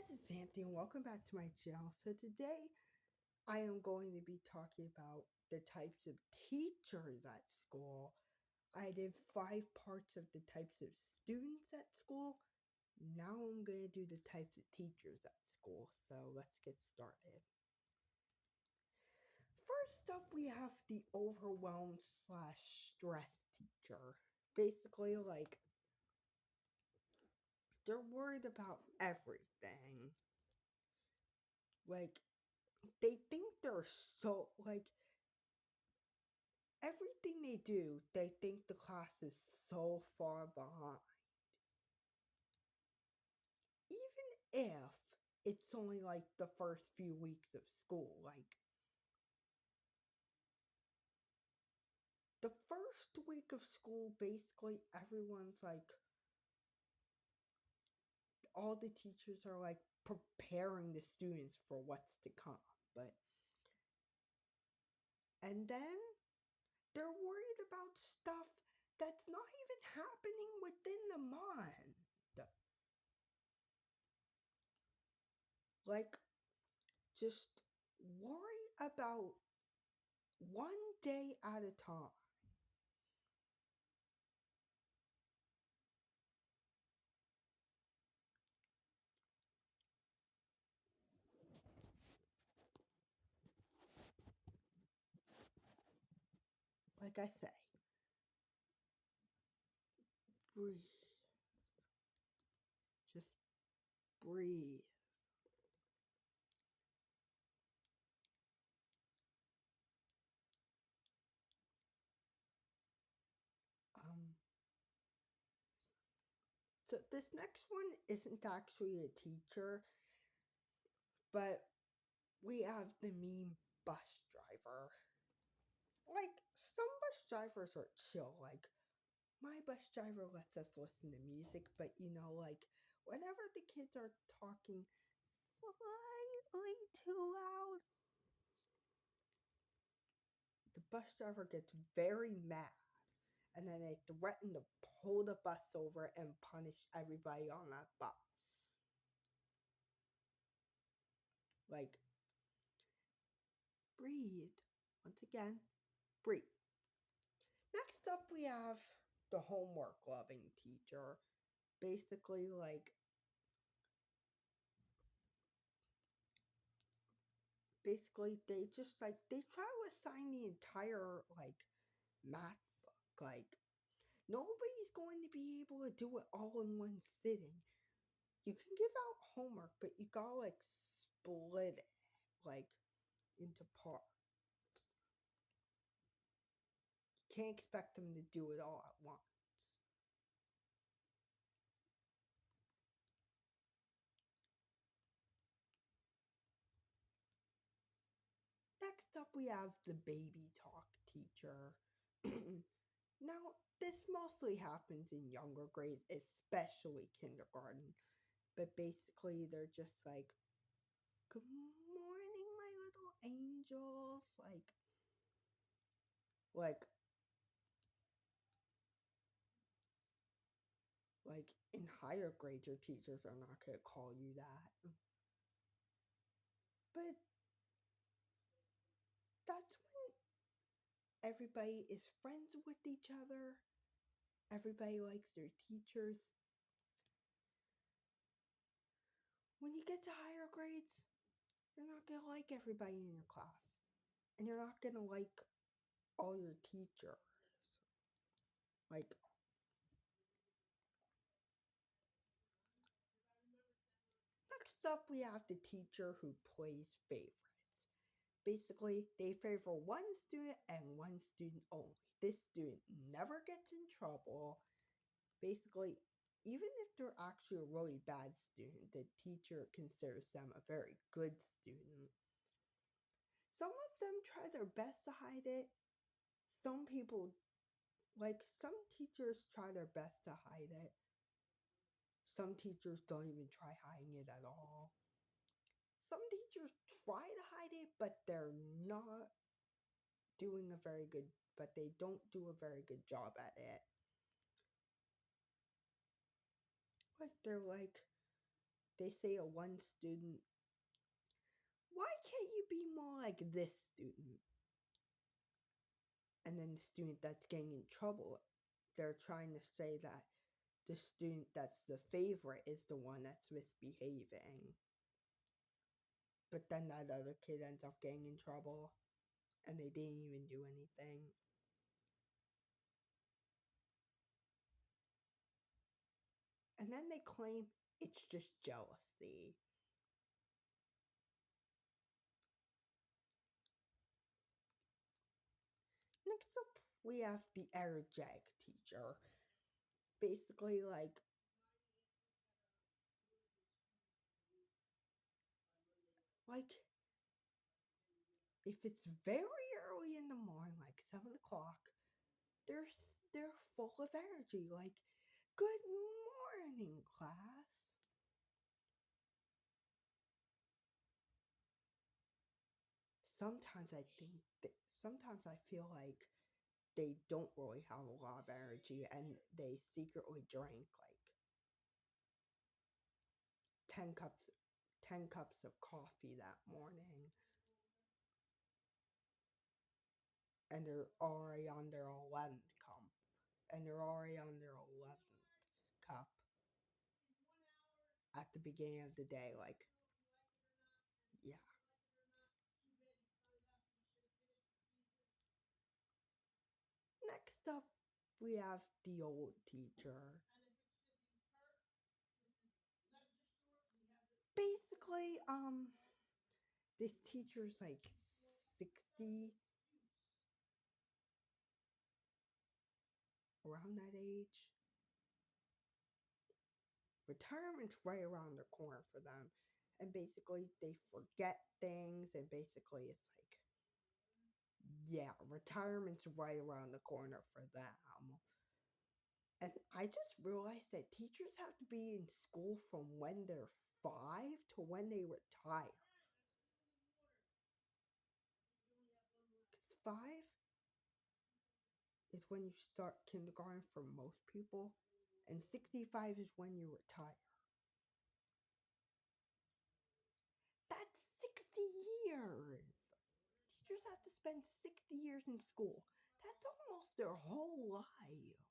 This is Anthony, and welcome back to my channel. So today I am going to be talking about the types of teachers at school. I did 5 parts of the types of students at school. Now I'm going to do the types of teachers at school. So let's get started. First up, we have the overwhelmed slash stress teacher. Basically, like, they're worried about everything. Like, they think they're so, like, everything they do, they think the class is so far behind. Even if it's only like the first few weeks of school. Like, the first week of school, basically, everyone's like, all the teachers are like preparing the students for what's to come. And then they're worried about stuff that's not even happening within the month. Like, just worry about one day at a time. Like I say, breathe. Just breathe. Um, so this next one isn't actually a teacher, but we have the mean bus driver. Like, some bus drivers are chill. Like, my bus driver lets us listen to music, but like, whenever the kids are talking slightly too loud, the bus driver gets very mad. And then they threaten to pull the bus over and punish everybody on that bus. Like, breathe. Once again, breathe. Next up, we have the homework loving teacher. Basically, they just they try to assign the entire math book. Like, nobody's going to be able to do it all in one sitting. You can give out homework, but you gotta split it into parts. You can't expect them to do it all at once. Next up, we have the baby talk teacher. Now, this mostly happens in younger grades, especially kindergarten. But basically, they're just like, "Good morning, my little angels." Like, in higher grades, your teachers are not gonna call you that. But that's when everybody is friends with each other. Everybody likes their teachers. When you get to higher grades, you're not gonna like everybody in your class. And you're not gonna like all your teachers. Like, next up, we have the teacher who plays favorites. Basically, they favor one student and one student only. This student never gets in trouble. Basically, even if they're actually a really bad student, the teacher considers them a very good student. Some of them try their best to hide it. Some people, some teachers try their best to hide it. Some teachers don't even try hiding it at all. Some teachers try to hide it, but they're not doing a very good, but they don't do a very good job at it. They're they say to one student, why can't you be more like this student? And then the student that's getting in trouble, they're trying to say that the student that's the favorite is the one that's misbehaving. But then that other kid ends up getting in trouble and they didn't even do anything. And then they claim it's just jealousy. Next up, we have the energetic teacher. Basically, like if it's very early in the morning, like 7 o'clock, they're they're full of energy. Like, good morning, class. Sometimes I think that sometimes I feel like they don't really have a lot of energy and they secretly drank like 10 cups 10 cups of coffee that morning and they're already on their 11th cup and they're already on their 11th cup at the beginning of the day, like, yeah. Next up, we have the old teacher. Basically, this teacher's like 60, around that age. Retirement's right around the corner for them. And basically, they forget things, and basically, it's like, yeah, retirement's right around the corner for them. And I just realized that teachers have to be in school from when they're 5 to when they retire. Because 5 is when you start kindergarten for most people, and 65 is when you retire. That's 60 years. Teachers have to spend 60 years in school. That's almost their whole life.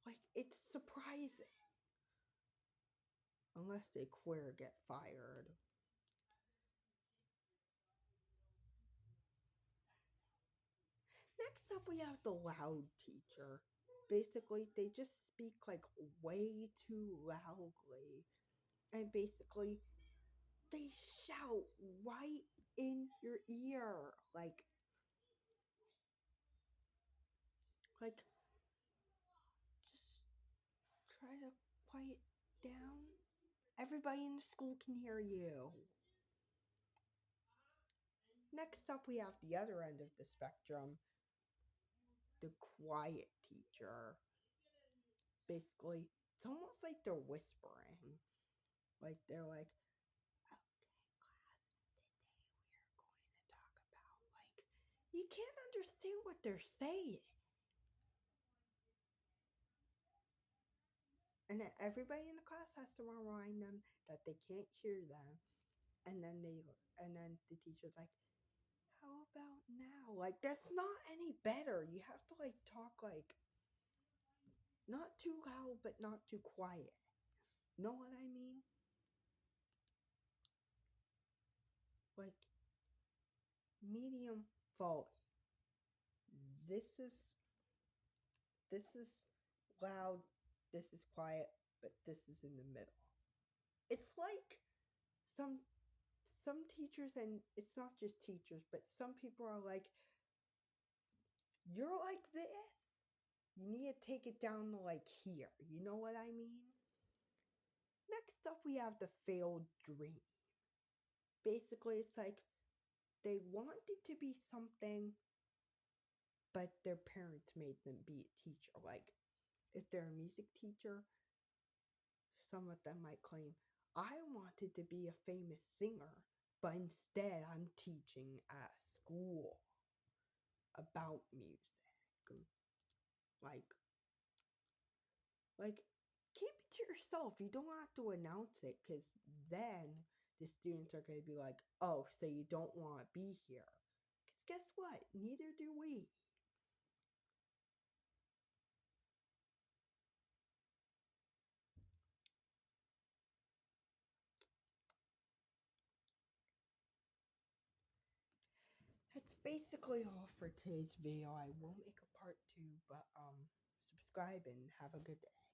Like, it's surprising. Unless they quit or get fired. Next up, we have the loud teacher. Basically, they just speak like way too loudly. And basically, they shout right in your ear. Like, just try to quiet down. Everybody in the school can hear you. Next up, we have the other end of the spectrum, the quiet teacher. Basically, it's almost like they're whispering. Like, they're like, you can't understand what they're saying. And then everybody in the class has to remind them that they can't hear them. And then the teacher's like, how about now? Like, that's not any better. You have to like talk like not too loud but not too quiet. Know what I mean? Like, medium fault. This is loud, this is quiet, but this is in the middle. It's like some some teachers, and it's not just teachers, but some people are like, you're like this. You need to take it down to like here. You know what I mean? Next up, we have the failed dream. Basically, it's like they wanted to be something, but their parents made them be a teacher. Like, if they're a music teacher, some of them might claim, I wanted to be a famous singer, but instead I'm teaching at school. about music. Like, like, keep it to yourself. You don't have to announce it because then the students are going to be like, oh, so you don't want to be here. Because guess what? Neither do we. That's basically all for today's video. I will make a part 2, but subscribe and have a good day.